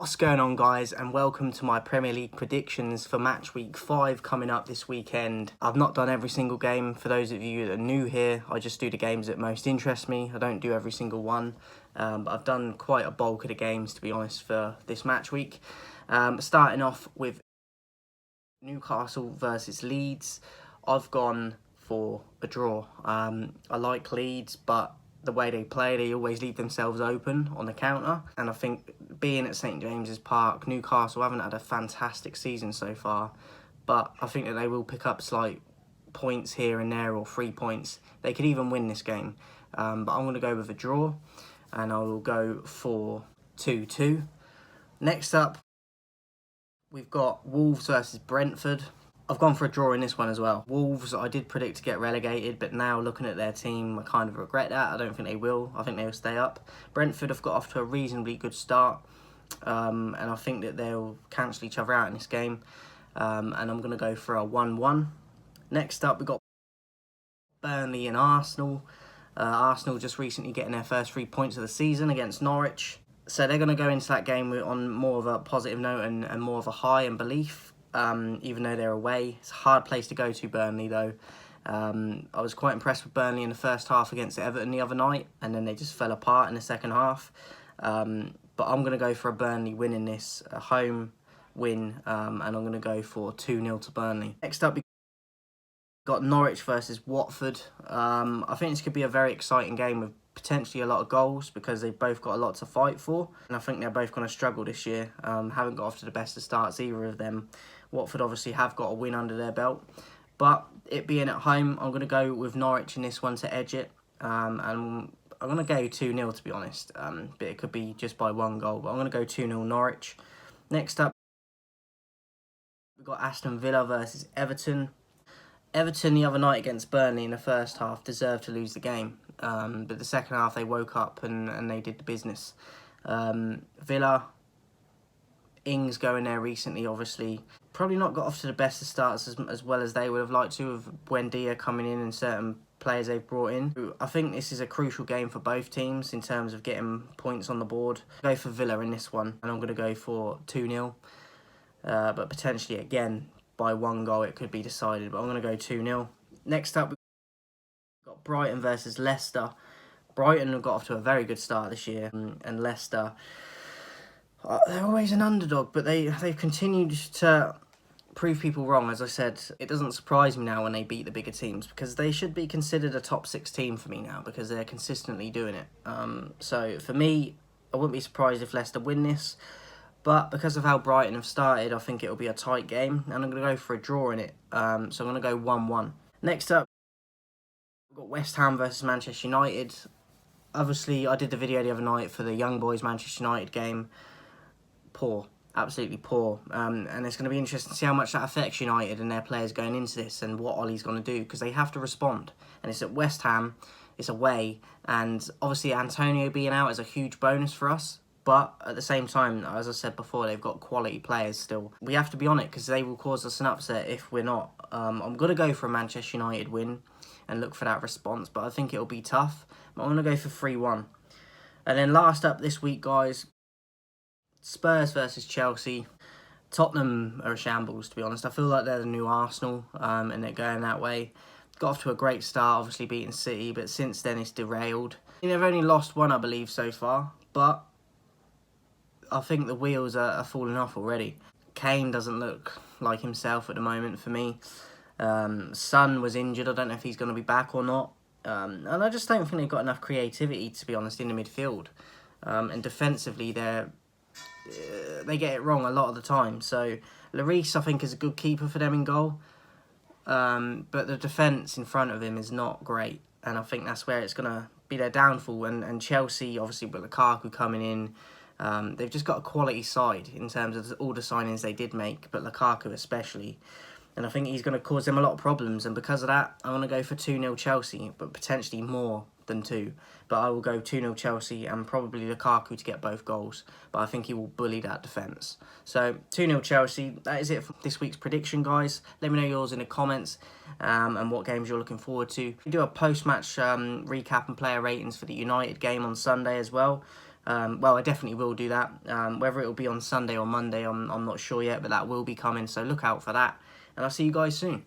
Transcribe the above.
What's going on, guys, and welcome to my Premier League predictions for match week 5 coming up this weekend. I've not done every single game. For those of you that are new here, I just do the games that most interest me. I don't do every single one, but I've done quite a bulk of the games, to be honest, for this match week. Starting off with Newcastle versus Leeds, I've gone for a draw. I like Leeds, but the way they play, they always leave themselves open on the counter. And I think being at St James's Park, Newcastle haven't had a fantastic season so far, but I think that they will pick up slight points here and there, or 3 points. They could even win this game. But I'm going to go with a draw, and I will go for 2-2. Next up, we've got Wolves versus Brentford. I've gone for a draw in this one as well. Wolves, I did predict to get relegated, but now looking at their team, I kind of regret that. I don't think they will. I think they'll stay up. Brentford have got off to a reasonably good start, and I think that they'll cancel each other out in this game, and I'm going to go for a 1-1. Next up, we've got Burnley and Arsenal. Arsenal just recently getting their first 3 points of the season against Norwich. So they're going to go into that game on more of a positive note and more of a high and belief. Even though they're away. It's a hard place to go to, Burnley, though. I was quite impressed with Burnley in the first half against Everton the other night, and then they just fell apart in the second half. But I'm going to go for a Burnley win in this, a home win, and I'm going to go for 2-0 to Burnley. Next up, we've got Norwich versus Watford. I think this could be a very exciting game with potentially a lot of goals, because they've both got a lot to fight for, and I think they're both going to struggle this year. Haven't got off to the best of starts, either of them. Watford obviously have got a win under their belt, but it being at home, I'm going to go with Norwich in this one to edge it, and I'm going to go 2-0, to be honest, but it could be just by 1 goal, but I'm going to go 2-0 Norwich. Next up, we've got Aston Villa versus Everton. Everton the other night against Burnley in the first half deserved to lose the game, but the second half they woke up and they did the business. Villa, Ings going there recently, obviously probably not got off to the best of starts as well as they would have liked to, with Buendia coming in and certain players they've brought in. I think this is a crucial game for both teams in terms of getting points on the board. I'll go for Villa in this one, and I'm going to go for 2-0, but potentially again by 1 goal it could be decided, but I'm going to go 2-0. Next up, we've got Brighton versus Leicester. Brighton have got off to a very good start this year, and Leicester, they're always an underdog, but they've continued to prove people wrong. As I said, it doesn't surprise me now when they beat the bigger teams, because they should be considered a top 6 team for me now, because they're consistently doing it. So for me, I wouldn't be surprised if Leicester win this, but because of how Brighton have started, I think it'll be a tight game, and I'm going to go for a draw in it. So I'm going to go 1-1. Next up, we've got West Ham versus Manchester United. Obviously, I did the video the other night for the Young Boys Manchester United game. Poor, absolutely poor, and it's going to be interesting to see how much that affects United and their players going into this, and what Ollie's going to do, because they have to respond, and it's at West Ham, it's away, and obviously Antonio being out is a huge bonus for us, but at the same time, as I said before, they've got quality players still. We have to be on it, because they will cause us an upset if we're not. I'm going to go for a Manchester United win and look for that response, but I think it'll be tough. But I'm going to go for 3-1. And then last up this week, guys, Spurs versus Chelsea. Tottenham are a shambles, to be honest. I feel like they're the new Arsenal, and they're going that way. Got off to a great start, obviously beating City, but since then it's derailed. They've only lost 1, I believe, so far, but I think the wheels are falling off already. Kane doesn't look like himself at the moment for me. Son was injured. I don't know if he's going to be back or not. And I just don't think they've got enough creativity, to be honest, in the midfield. And defensively, they get it wrong a lot of the time. So Lloris, I think, is a good keeper for them in goal. But the defence in front of him is not great. And I think that's where it's going to be their downfall. And Chelsea, obviously, with Lukaku coming in, they've just got a quality side in terms of all the signings they did make, but Lukaku especially. And I think he's going to cause them a lot of problems. And because of that, I'm going to go for 2-0 Chelsea, but potentially more than 2. But I will go 2-0 Chelsea and probably Lukaku to get both goals. But I think he will bully that defence. So 2-0 Chelsea. That is it for this week's prediction, guys. Let me know yours in the comments, and what games you're looking forward to. We do a post-match recap and player ratings for the United game on Sunday as well. Well, I definitely will do that. Whether it will be on Sunday or Monday, I'm not sure yet, but that will be coming, so look out for that. And I'll see you guys soon.